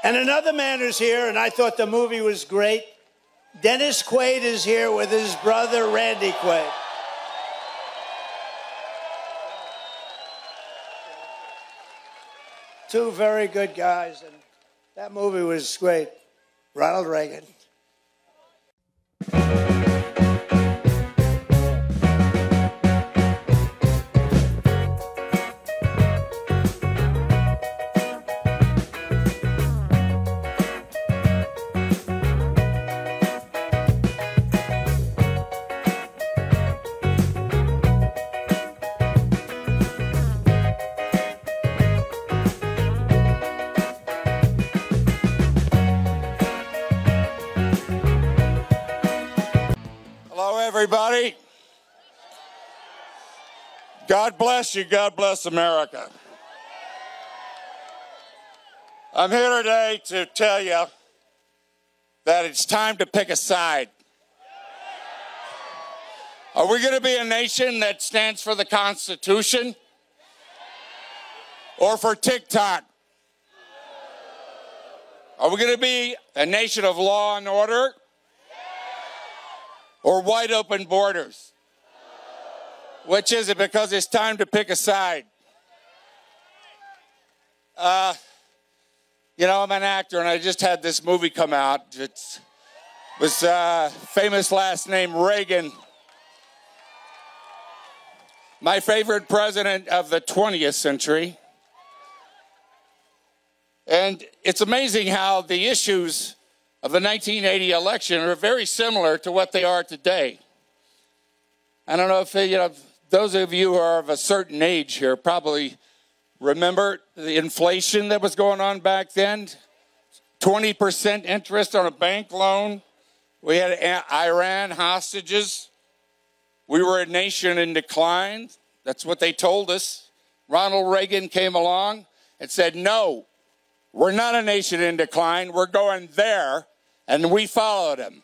And another man who's here, and I thought the movie was great. Dennis Quaid is here with his brother, Randy Quaid. Two very good guys, and that movie was great. Ronald Reagan. Everybody, God bless you. God bless America. I'm here today to tell you that it's time to pick a side. Are we going to be a nation that stands for the Constitution or for TikTok? Are we going to be a nation of law and order or wide open borders? Which is it? Because it's time to pick a side. You know, I'm an actor, and I just had this movie come out. It was famous last name Reagan. My favorite president of the 20th century. And it's amazing how the issues of the 1980 election are very similar to what they are today. I don't know if those of you who are of a certain age here probably remember the inflation that was going on back then. 20% interest on a bank loan. We had Iran hostages. We were a nation in decline. That's what they told us. Ronald Reagan came along and said, no, we're not a nation in decline. We're going there. And we followed him.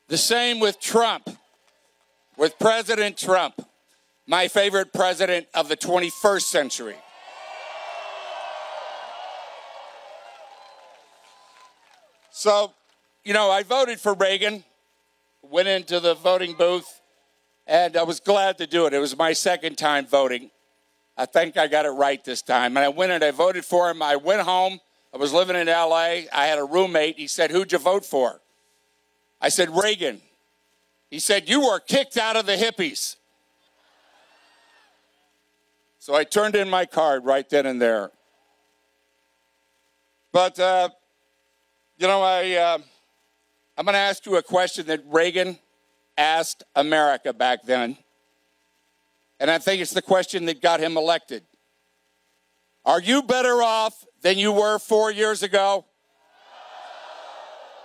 The same with Trump, with President Trump, my favorite president of the 21st century. So, you know, I voted for Reagan, went into the voting booth, and I was glad to do it. It was my second time voting. I think I got it right this time. And I went and I voted for him. I went home. I was living in L.A. I had a roommate. He said, who'd you vote for? I said, Reagan. He said, you were kicked out of the hippies. So I turned in my card right then and there. But, you know, I'm going to ask you a question that Reagan asked America back then. And I think it's the question that got him elected. Are you better off than you were 4 years ago?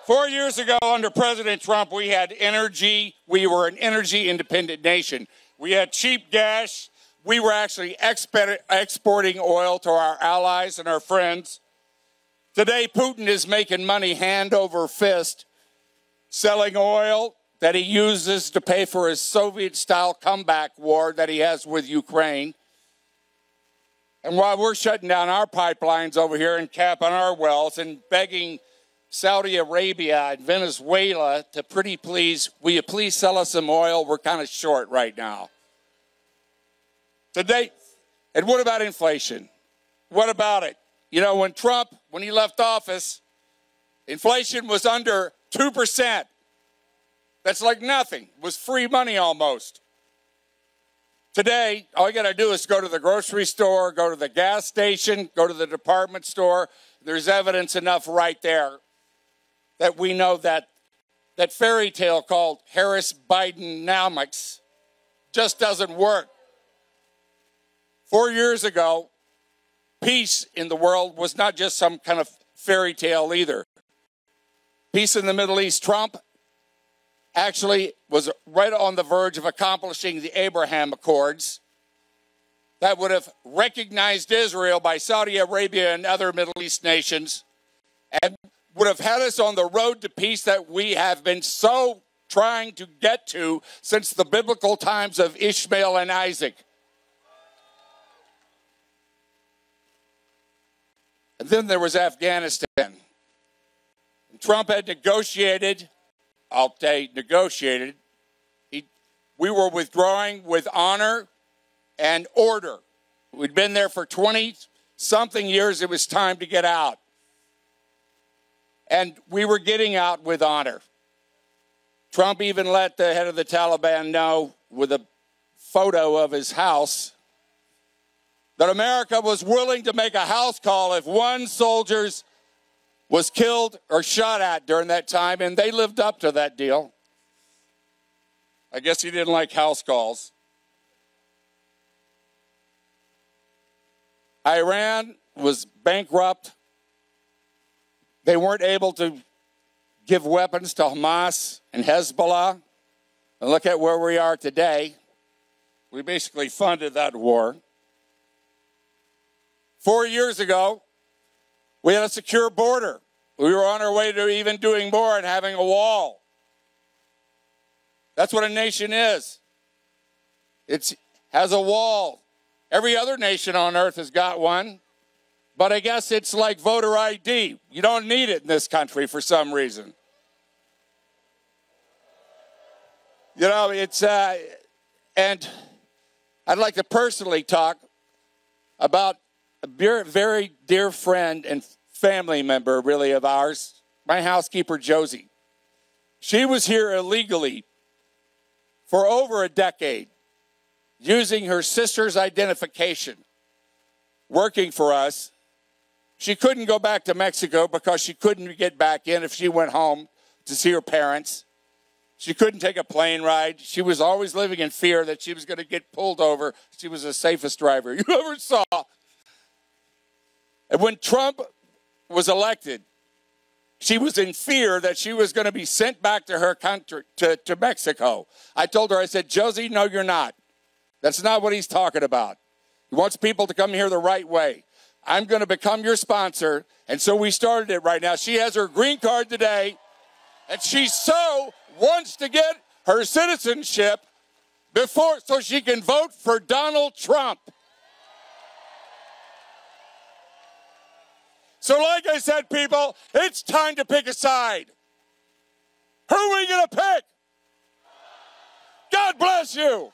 4 years ago, under President Trump, we had energy. We were an energy-independent nation. We had cheap gas. We were actually exporting oil to our allies and our friends. Today, Putin is making money hand over fist, selling oil that he uses to pay for his Soviet-style comeback war that he has with Ukraine. And while we're shutting down our pipelines over here and capping our wells and begging Saudi Arabia and Venezuela to will you please sell us some oil? We're kind of short right now. Today, and what about inflation? What about it? You know, when Trump, when he left office, inflation was under 2%. That's like nothing. It was free money almost. Today, all you got to do is go to the grocery store, go to the gas station, go to the department store. There's evidence enough right there that we know that that fairy tale called Harris-Bidenomics just doesn't work. 4 years ago, peace in the world was not just some kind of fairy tale either. Peace in the Middle East, Trump actually was right on the verge of accomplishing the Abraham Accords that would have recognized Israel by Saudi Arabia and other Middle East nations and would have had us on the road to peace that we have been so trying to get to since the biblical times of Ishmael and Isaac. And then there was Afghanistan. Trump had negotiated, I'll say negotiated, we were withdrawing with honor and order. We'd been there for 20-something years. It was time to get out. And we were getting out with honor. Trump even let the head of the Taliban know with a photo of his house that America was willing to make a house call if one soldier was killed or shot at during that time, and they lived up to that deal. I guess he didn't like house calls. Iran was bankrupt. They weren't able to give weapons to Hamas and Hezbollah. And look at where we are today. We basically funded that war. 4 years ago, we had a secure border. We were on our way to even doing more and having a wall. That's what a nation is. It has a wall. Every other nation on earth has got one. But I guess it's like voter ID. You don't need it in this country for some reason. You know, it's, and I'd like to personally talk about a very dear friend and family member, really, of ours, my housekeeper, Josie. She was here illegally for over a decade, using her sister's identification, working for us. She couldn't go back to Mexico because she couldn't get back in if she went home to see her parents. She couldn't take a plane ride. She was always living in fear that she was going to get pulled over. She was the safest driver you ever saw. And when Trump was elected, she was in fear that she was going to be sent back to her country, to Mexico. I told her, I said, Josie, no, you're not. That's not what he's talking about. He wants people to come here the right way. I'm going to become your sponsor. And so we started it right now. She has her green card today, and she so wants to get her citizenship before so she can vote for Donald Trump. So like I said, people, it's time to pick a side. Who are we going to pick? God bless you.